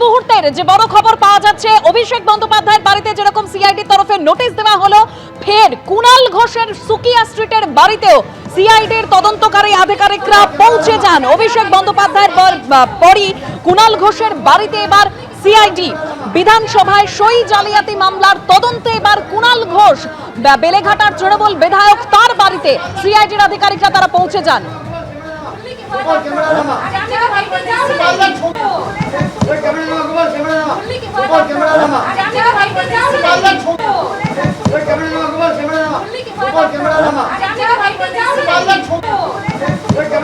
মুহূর্তের যে বড় খবর পাওয়া যাচ্ছে, অভিষেক বন্দ্যোপাধ্যায়ের বাড়িতে যেরকম সিআইডির তরফে নোটিশ দেওয়া হলো, ফের কুণাল ঘোষের সুকিয়া স্ট্রিটের বাড়িতেও সিআইডির তদন্তকারী আধিকারিকরা পৌঁছে যান। অভিষেক বন্দ্যোপাধ্যায়ের পরই কুণাল ঘোষের বাড়িতে এবার সিআইডি। বিধানসভায় সই জালিয়াতি মামলার তদন্তে এবার কুণাল ঘোষ, বেলেঘাটার তৃণমূল বিধায়ক, তার বাড়িতে সিআইডির আধিকারিকরা তারা পৌঁছে যান।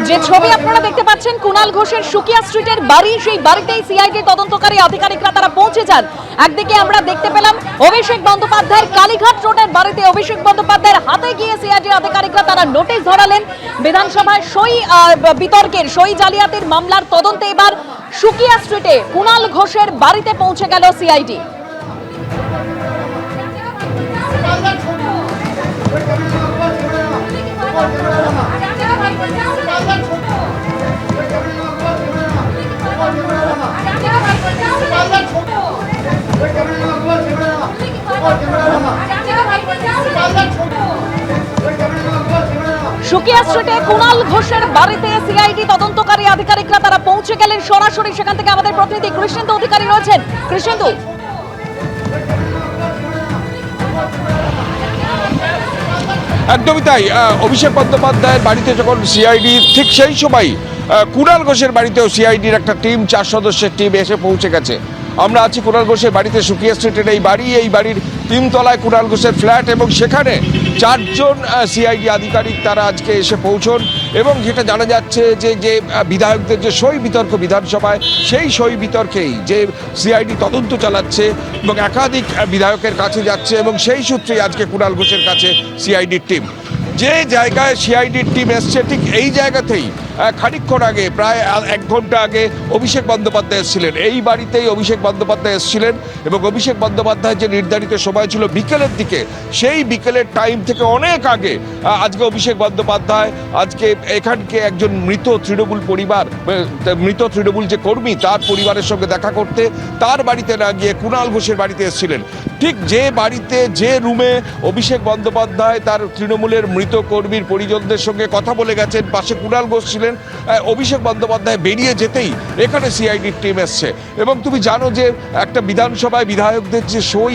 যে ছবি আপনারা দেখতে পাচ্ছেন কুণাল ঘোষের সুকিয়া স্ট্রিটের বাড়ি, সেই বাড়িতেই সিআইডি তদন্তকারী আধিকারিকরা তারা পৌঁছে যান। একদিকে আমরা দেখতে পেলাম অভিষেক বন্দ্যোপাধ্যায়ের কালীঘাট রোডের বাড়িতে অভিষেক বন্দ্যোপাধ্যায়ের হাতে গিয়ে সিআইডি আধিকারিকরা তারা নোটিশ ধরালেন। বিধানসভায় সই বিতর্কের সই জালিয়াতির মামলার তদন্তে এবার সুকিয়া স্ট্রিটে কুণাল ঘোষের বাড়িতে পৌঁছে গেল সিআইডি। সুকিয়া স্ট্রিটে কুণাল ঘোষের বাড়িতে সিআইডি তদন্তকারী আধিকারিকরা তারা পৌঁছে গেলেন। সরাসরি সেখান থেকে আমাদের প্রতিনিধি কৃষ্ণেন্দু অধিকারী রয়েছেন। কৃষ্ণেন্দু, একদমই তাই। অভিষেক বন্দ্যোপাধ্যায়ের বাড়িতে যখন সিআইডি, ঠিক সেই সময় কুণাল ঘোষের বাড়িতেও সিআইডির একটা টিম, 4 সদস্যের টিম এসে পৌঁছে গেছে। আমরা আছি কুণাল ঘোষের বাড়িতে, সুকিয়া স্ট্রিটের এই বাড়ির 3 তলায় কুণাল ঘোষের ফ্ল্যাট, এবং সেখানে 4 জন সিআইডি আধিকারিক তারা আজকে এসে পৌঁছন। এবং যেটা জানা যাচ্ছে যে বিধায়কদের যে সই বিতর্ক বিধানসভায়, সেই সই বিতর্কেই যে সিআইডি তদন্ত চালাচ্ছে এবং একাধিক বিধায়কের কাছে যাচ্ছে, এবং সেই সূত্রেই আজকে কুণাল ঘোষের কাছে সিআইডির টিম। যে জায়গায় সিআইডির টিম এসছে, ঠিক এই জায়গাতেই খানিকক্ষণ আগে, প্রায় 1 ঘন্টা আগে অভিষেক বন্দ্যোপাধ্যায় এসেছিলেন। এই বাড়িতেই অভিষেক বন্দ্যোপাধ্যায় এসেছিলেন, এবং অভিষেক বন্দ্যোপাধ্যায় যে নির্ধারিত সময় ছিল বিকেলের দিকে, সেই বিকেলের টাইম থেকে অনেক আগে আজকে অভিষেক বন্দ্যোপাধ্যায় আজকে এখানকে একজন মৃত তৃণমূল যে কর্মী, তার পরিবারের সঙ্গে দেখা করতে তার বাড়িতে না গিয়ে কুণাল ঘোষের বাড়িতে এসেছিলেন। ঠিক যে বাড়িতে, যে রুমে অভিষেক বন্দ্যোপাধ্যায় তার তৃণমূলের মৃত কর্মীর পরিজনদের সঙ্গে কথা বলে গেছেন, পাশে কুণাল ঘোষ ছিলেন, অভিষেক বন্দ্যোপাধ্যায় বেরিয়ে যেতেই এখানে সিআইডির টিম এসছে। এবং তুমি জানো যে একটা বিধানসভায় বিধায়কদের যে সই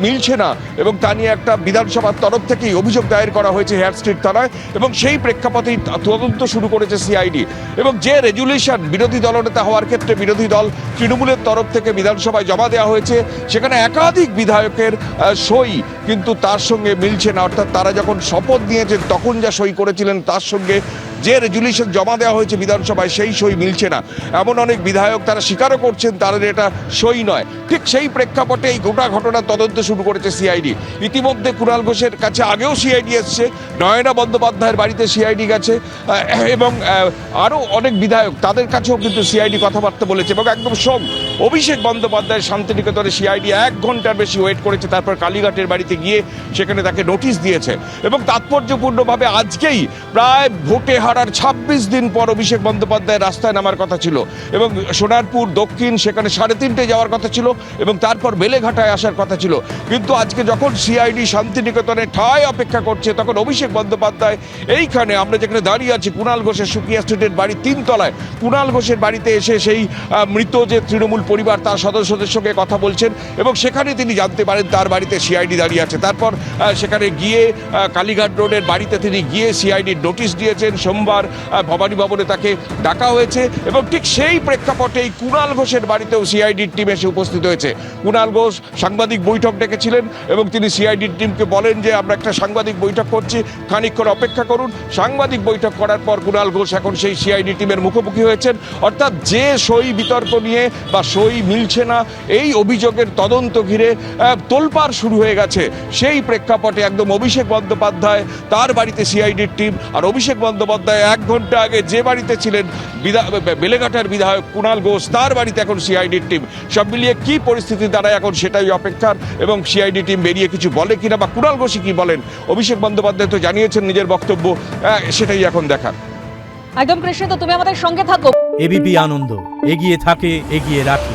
মিলছে না, এবং তা নিয়ে একটা বিধানসভার তরফ থেকেই অভিযোগ দায়ের করা হয়েছে হেয়ার স্ট্রিট থানায়, এবং সেই প্রেক্ষাপটেই তদন্ত শুরু করেছে সিআইডি। এবং যে রেজুলেশন বিরোধী দলনেতা হওয়ার ক্ষেত্রে বিরোধী দল তৃণমূলের তরফ থেকে বিধানসভায় জমা দেওয়া হয়েছে, সেখানে একাধিক বিধায়কের সই কিন্তু তার সঙ্গে মিলছে না। অর্থাৎ তারা যখন শপথ নিয়েছেন তখন যা সই করেছিলেন, তার সঙ্গে যে রেজুলেশন জমা দেওয়া হয়েছে বিধানসভায়, সেই সই মিলছে না। এমন অনেক বিধায়ক তারা স্বীকারও করছেন তাদের এটা সই নয়। ঠিক সেই প্রেক্ষাপটে এই গোটা ঘটনার তদন্ত শুরু করেছে সিআইডি। ইতিমধ্যে কুণাল ঘোষের কাছে আগেও সিআইডি এসছে, নয়না বন্দ্যোপাধ্যায়ের বাড়িতে সিআইডি গেছে, এবং আরও অনেক বিধায়ক, তাদের কাছেও কিন্তু সিআইডি কথাবার্তা বলেছে। এবং একদম অভিষেক বন্দ্যোপাধ্যায়ের শান্তিনিকেতনে সিআইডি 1 ঘন্টার বেশি ওয়েট করেছে, তারপর কালীঘাটের বাড়িতে গিয়ে সেখানে তাকে নোটিশ দিয়েছে। এবং তাৎপর্যপূর্ণভাবে আজকেই প্রায় ভোটে হারার 26 দিন পর অভিষেক বন্দ্যোপাধ্যায় রাস্তায় নামার কথা ছিল, এবং সোনারপুর দক্ষিণ সেখানে 3:30 যাওয়ার কথা ছিল, এবং তারপর বেলেঘাটায় আসার কথা ছিল। কিন্তু আজকে যখন সিআইডি শান্তিনিকেতনে ঠায় অপেক্ষা করছে, তখন অভিষেক বন্দ্যোপাধ্যায় এইখানে, আমরা যেখানে দাঁড়িয়ে আছি, কুণাল ঘোষের সুকিয়া স্ট্রিটের বাড়ি 3 তলায়, কুণাল ঘোষের বাড়িতে এসে সেই মৃত যে তৃণমূল পরিবার তার সদস্যদের সঙ্গে কথা বলছেন, এবং সেখানে তিনি জানতে পারেন তার বাড়িতে সিআইডি দাঁড়িয়ে আছে। তারপর সেখানে গিয়ে কালীঘাট রোডের বাড়িতে তিনি গিয়ে সিআইডির নোটিশ দিয়েছেন। সোমবার ভবানী ভবনে তাকে ডাকা হয়েছে, এবং ঠিক সেই প্রেক্ষাপটেই কুণাল ঘোষের বাড়িতেও সিআইডির টিম এসে উপস্থিত হয়েছে। কুণাল ঘোষ সাংবাদিক বৈঠক ডেকেছিলেন, এবং তিনি সিআইডির টিমকে বলেন যে আমরা একটা সাংবাদিক বৈঠক করছি, খানিকক্ষণ অপেক্ষা করুন। সাংবাদিক বৈঠক করার পর কুণাল ঘোষ এখন সেই সিআইডি টিমের মুখোমুখি হয়েছেন। অর্থাৎ যে সই বিতর্ক নিয়ে বা সই মিলছে না, এই অভিযোগের তদন্ত ঘিরে তোলপাড় শুরু হয়ে গেছে, সেই প্রেক্ষাপটে একদম অভিষেক বন্দ্যোপাধ্যায় তার বাড়িতে সিআইডির টিম, আর অভিষেক বন্দ্যোপাধ্যায় 1 ঘন্টা আগে যে বাড়িতে ছিলেন বেলেঘাটার বিধায়ক কুণাল ঘোষ, তার বাড়িতে এখন সিআইডির টিম। সব মিলিয়ে কি পরিস্থিতি দাঁড়ায় এখন সেটাই অপেক্ষার, এবং সিআইডি টিম বেরিয়ে কিছু বলে কিনা, বা কুণাল ঘোষই কি বলেন। অভিষেক বন্দ্যোপাধ্যায় তো জানিয়েছেন নিজের বক্তব্য, সেটাই এখন দেখার। একদম কৃষ্ণ, তো তুমি আমাদের সঙ্গে থাকো। এবিপি আনন্দ, এগিয়ে থাকে, এগিয়ে রাখে।